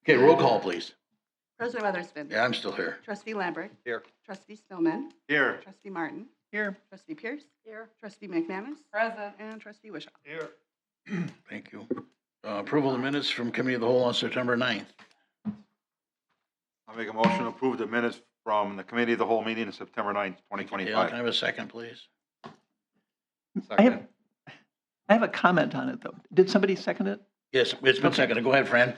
Okay, roll call, please. President Weatherspoon. Yeah, I'm still here. Trustee Lambert. Here. Trustee Spillman. Here. Trustee Martin. Here. Trustee Pierce. Here. Trustee McManus. Present. And Trustee Wishaw. Here. Thank you. Approval of the minutes from Committee of the Whole on September 9th. I'll make a motion to approve the minutes from the Committee of the Whole meeting of September 9th, Dale, 2025. can I have a second, please? Second. I have a comment on it, though. Did somebody second it? Yes, it's been Okay. seconded. Go ahead, Fran.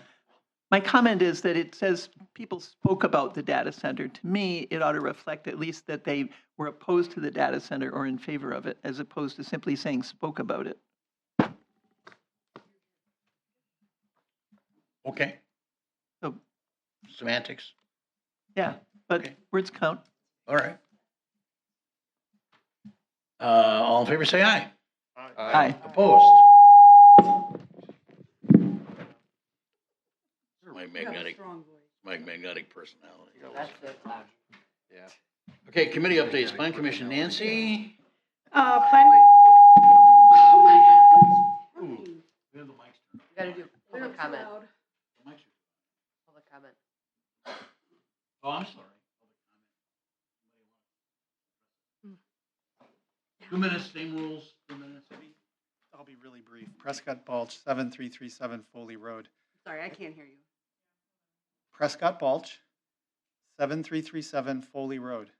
My comment is that it says people spoke about the data center. To me, it ought to reflect at least that they were opposed to the data center or in favor of it, as opposed to simply saying spoke about it. Okay. So, Semantics. yeah, but Okay. words count. All right. All in favor, say aye. Aye. Opposed? My magnetic personality. Yeah. Okay, committee updates. Plan Commission, Nancy. Planning. Ooh, we have the mics turned You gotta do public comment. on. The mics are- Public comment. Oh, I'm sorry. 2 minutes, same rules, 2 minutes. I'll be really brief. Prescott Balch, 7337 Foley Road. Sorry, I can't hear you. Prescott Balch, 7337 Foley Road.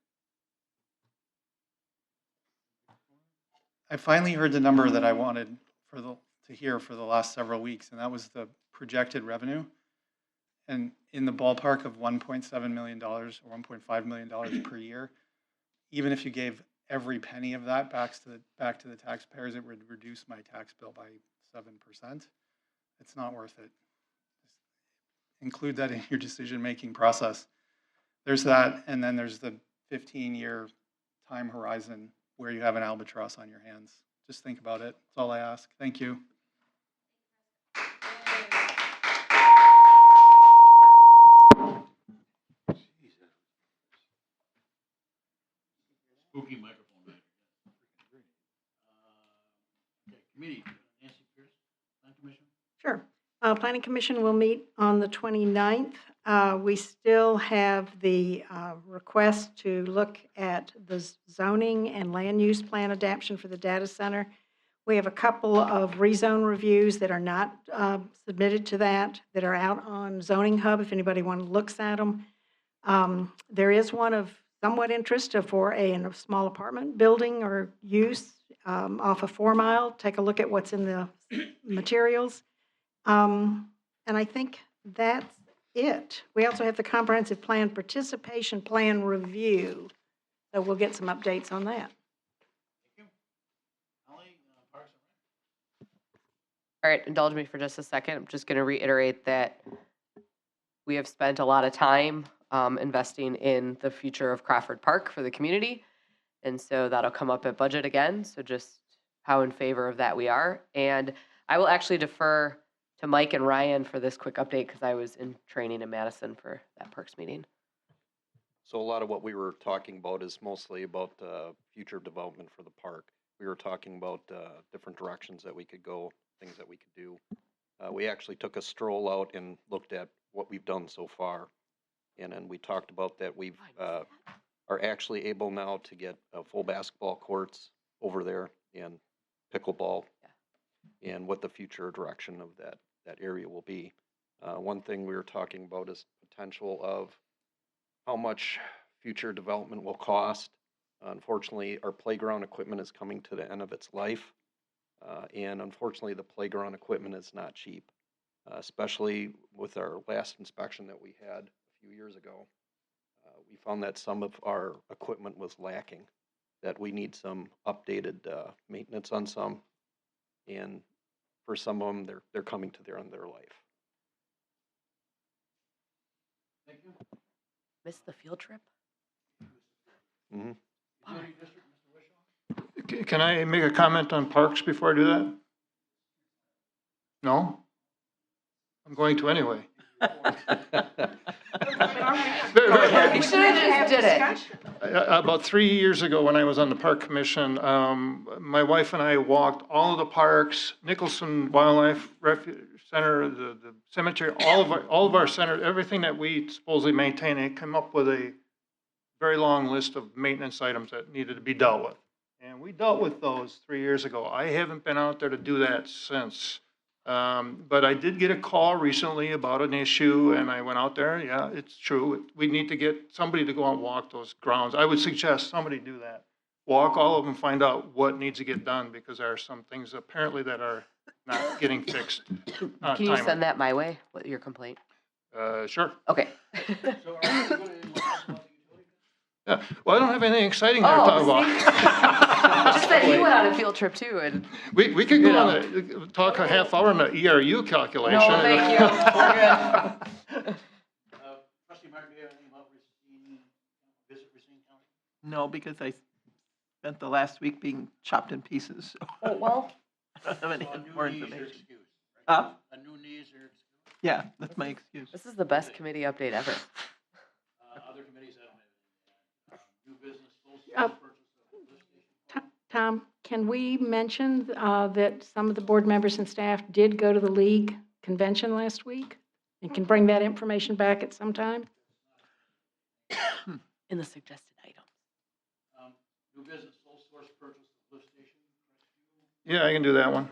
I finally heard the number that I wanted to hear for the last several weeks, and that was the projected revenue. And in the ballpark of $1.7 million or $1.5 million per year, even if you gave every penny of that back to the taxpayers, it would reduce my tax bill by 7%. It's not worth it. Just include that in your decision-making process. There's that, and then there's the 15-year time horizon where you have an albatross on your hands. Just think about it. That's all I ask. Thank you. Spooky microphone back here. Okay, committee, Nancy Pierce, Plan Commission. Sure. Planning Commission will meet on the 29th. We still have the request to look at the zoning and land use plan adaptation for the data center. We have a couple of rezone reviews that are not submitted to that are out on Zoning Hub, if anybody looks at them. There is one of somewhat interest for a small apartment building or use off of 4 Mile. Take a look at what's in the materials. And I think that's it. We also have the comprehensive plan participation plan review. So we'll get some updates on that. Holly, Parks and Rec. All right, indulge me for just a second. I'm just gonna reiterate that we have spent a lot of time investing in the future of Crawford Park for the community. And so that'll come up at budget again. So just how in favor of that we are. And I will actually defer to Mike and Ryan for this quick update because I was in training in Madison for that Parks meeting. So a lot of what we were talking about is mostly about future development for the park. We were talking about different directions that we could go, things that we could do. We actually took a stroll out and looked at what we've done so far. And then we talked about that we've are actually able now to get full basketball courts over there and pickleball, and what the future direction of that area will be. One thing we were talking about is potential of how much future development will cost. Unfortunately, our playground equipment is coming to the end of its life, and unfortunately, the playground equipment is not cheap, especially with our last inspection that we had a few years ago. We found that some of our equipment was lacking, that we need some updated maintenance on some, and for some of them, they're coming to the end of their life. Thank you. Missed the field trip? Mm-hmm. Utility District, Mr. Wishaw? Can I make a comment on parks before I do that? No? I'm going to anyway. You should have just did it. About 3 years ago, when I was on the Park Commission, my wife and I walked all of the parks, Nicholson Wildlife center, the cemetery, all of our center, everything that we supposedly maintain, they come up with a very long list of maintenance items that needed to be dealt with. And we dealt with those 3 years ago. I haven't been out there to do that since. But I did get a call recently about an issue, and I went out there. Yeah, it's true. We need to get somebody to go and walk those grounds. I would suggest somebody do that. Walk all of them, find out what needs to get done, because there are some things apparently that are not getting fixed. Can you send that my way, what your complaint? Sure. Okay. So are we going to talk about the utility? Yeah. Well, I don't have anything exciting here to Oh, talk see? about. Just that he went on a field trip too, and We could go on a, talk a half hour on the ERU calculation. no, thank you. We're good. Trustee Martin, do you have anything about visit Racine County? No, because I spent the last week being chopped in pieces. So Oh, well, I don't have So a any new more knee is your information. excuse, right? Uh, A new knee is your excuse? yeah, that's my excuse. this is the best committee update ever. Other committees, I don't have anything. New business, sole Uh, source purchase of lift station. Tom, can we mention that some of the board members and staff did go to the league convention last week? And can bring that information back at some time? In the suggested item. New business, sole source purchase of lift station. Yeah, I can do that one.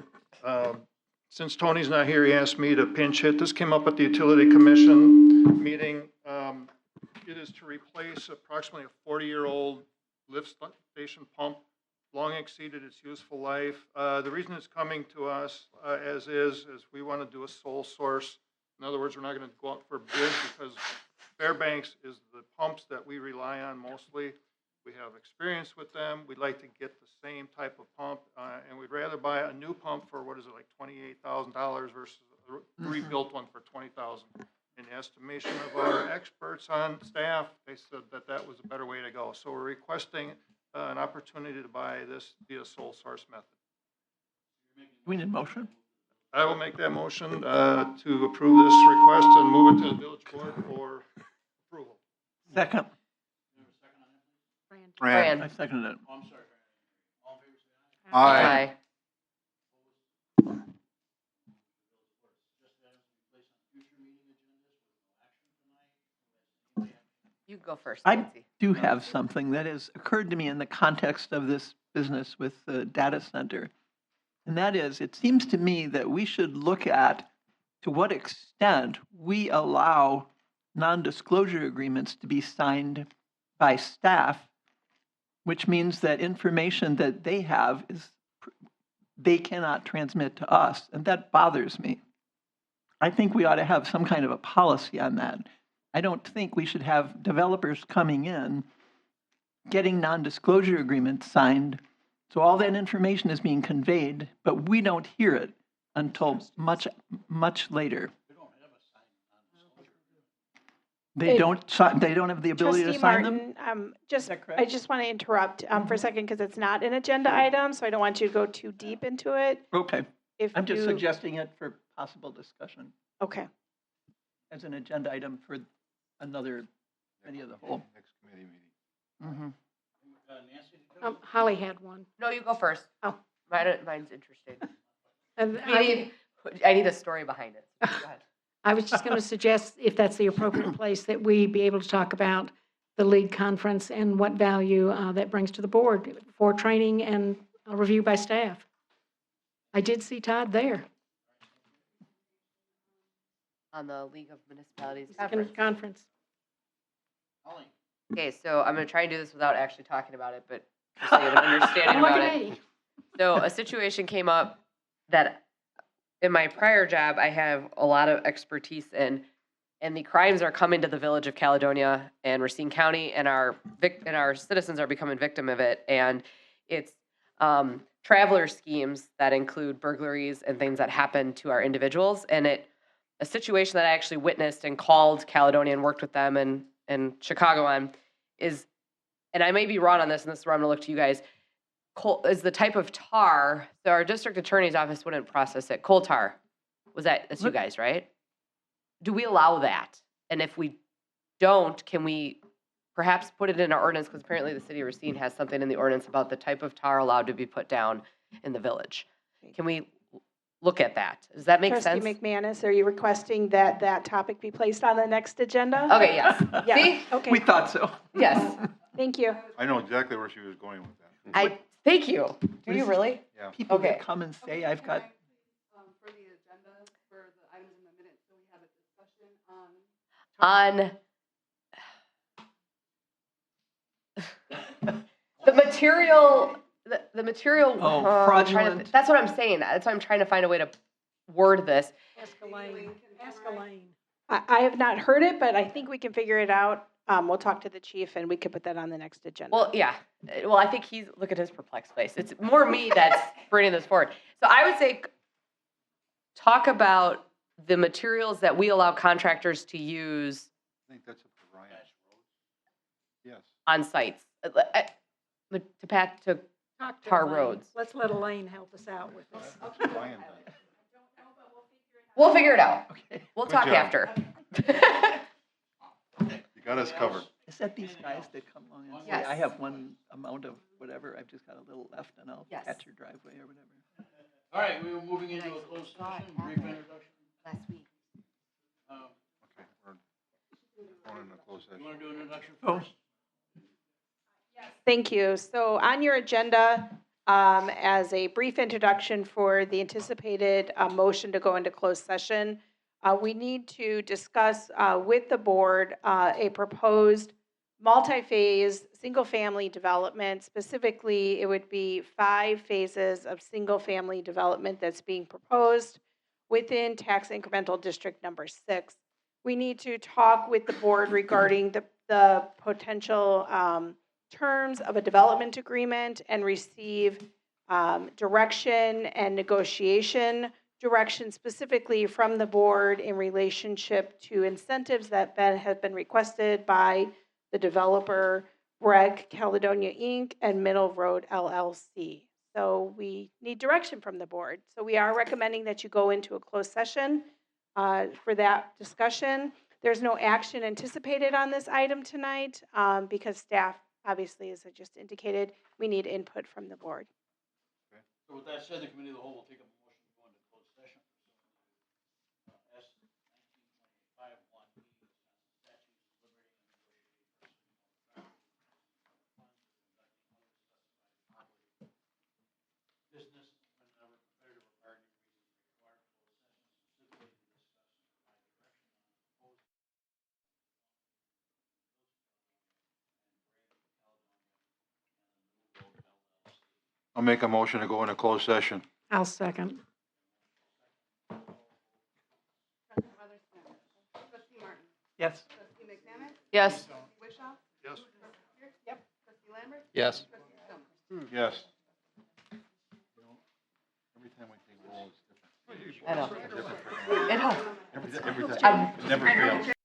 Since Tony's not here, he asked me to pinch hit. This came up at the Utility Commission meeting. It is to replace approximately a 40-year-old lift station pump, long exceeded its useful life. The reason it's coming to us as is we want to do a sole source. In other words, we're not going to go out for bid because Fairbanks is the pumps that we rely on mostly. We have experience with them. We'd like to get the same type of pump, and we'd rather buy a new pump for, what is it, like $28,000 versus a rebuilt one for $20,000. In the estimation of our experts on staff, they said that that was a better way to go. So we're requesting an opportunity to buy this via sole source method. We need motion? I will make that motion to approve this request and move it to the village board for approval. Second. Fran? I seconded it. Oh, I'm sorry. All in favor, say aye. Aye. Just items to be placed on future meeting agendas with no action tonight. You go first, I Nancy. do have something that has occurred to me in the context of this business with the data center. And that is, it seems to me that we should look at to what extent we allow non-disclosure agreements to be signed by staff, which means that information that they have is they cannot transmit to us. And that bothers me. I think we ought to have some kind of a policy on that. I don't think we should have developers coming in, getting non-disclosure agreements signed, so all that information is being conveyed, but we don't hear it until much, much later. They don't have the ability to Trustee sign them? Martin, Is that correct? I just want to interrupt for a second because it's not an agenda item, so I don't want you to go too deep into it. Okay, If I'm just you- suggesting it for possible discussion Okay. as an agenda item for another committee of the whole. Next committee meeting. Mhm. Nancy, did you- Holly had one. No, you go first. Oh. Mine's interesting. And I need a story behind it. Go ahead. I was just going to suggest, if that's the appropriate place, that we be able to talk about the league conference and what value that brings to the board for training and a review by staff. I did see Todd there. On the League of Municipalities Second conference. conference. Holly, Okay, so I'm going to try and do this without actually talking about it, but just so you have an understanding Look about at it. me. So a situation came up that in my prior job, I have a lot of expertise in, and the crimes are coming to the village of Caledonia and Racine County, and our citizens are becoming victim of it. And it's traveler schemes that include burglaries and things that happen to our individuals. And a situation that I actually witnessed and called Caledonia and worked with them in Chicago on is, and I may be wrong on this, and this is where I'm going to look to you guys, is the type of tar, so our district attorney's office wouldn't process it. Coal tar, that's you guys, right? Do we allow that? And if we don't, can we perhaps put it in our ordinance? Because apparently the city of Racine has something in the ordinance about the type of tar allowed to be put down in the village. Can we look at that. Does that make sense? Trustee McManus, are you requesting that that topic be placed on the next agenda? Okay, yes. Yeah, See? okay, We thought so. Yes. thank you. I know exactly where she was going with that. Thank you. Do you really? Yeah. People Okay. that come and say, I've got, For the agenda, for the items in the minutes, so we have a discussion on. On the material, the material. Oh, I'm trying to- fraudulent. That's what I'm saying. That's why I'm trying to find a way to word this. Ask Elaine. Ask Elaine. I have not heard it, but I think we can figure it out. We'll talk to the chief and we could put that on the next agenda. Well, yeah. Well, I think look at his perplexed face. It's more me that's bringing this forward. So I would say, talk about the materials that we allow contractors to use I think that's up to Ryan. Yes. on sites. To Talk to tar Elaine. roads. Let's let Elaine help us out with this. Ryan does. We'll figure it out. okay. We'll Good talk job. after. You got us covered. Is that these guys that come along and say, Yes. I have one amount of whatever, I've just got a little left and I'll Yes. patch your driveway or whatever? All right, we were moving into a closed session, brief introduction. Last week. Okay, we're going into closed You session. want to do an introduction Oh. first? Thank you. So on your agenda, as a brief introduction for the anticipated motion to go into closed session, we need to discuss with the board a proposed multi-phase, single-family development. Specifically, it would be 5 phases of single-family development that's being proposed within tax incremental district number 6. We need to talk with the board regarding the potential terms of a development agreement and receive direction and negotiation direction specifically from the board in relationship to incentives that have been requested by the developer, Breck Caledonia Inc. and Middle Road LLC. So we need direction from the board. So we are recommending that you go into a closed session for that discussion. There's no action anticipated on this item tonight because staff, obviously, as I just indicated, we need input from the board. So with that said, the committee of the whole will take a motion to go into closed session. S 1925-1E, statutes of liberty and negotiating business whenever competitive or bargaining reasons require closed session specifically to discuss my direction on proposed I'll make a motion to go into closed session. I'll second. Trustee Martin. Yes. Trustee McManus. Yes. Trustee Wishaw. Yes. Yep. Trustee Lambert. Yes. Trustee Stone. Yes. Every time we take roll, it's different. I know. Different freaking- It helps. Every time, it never fails.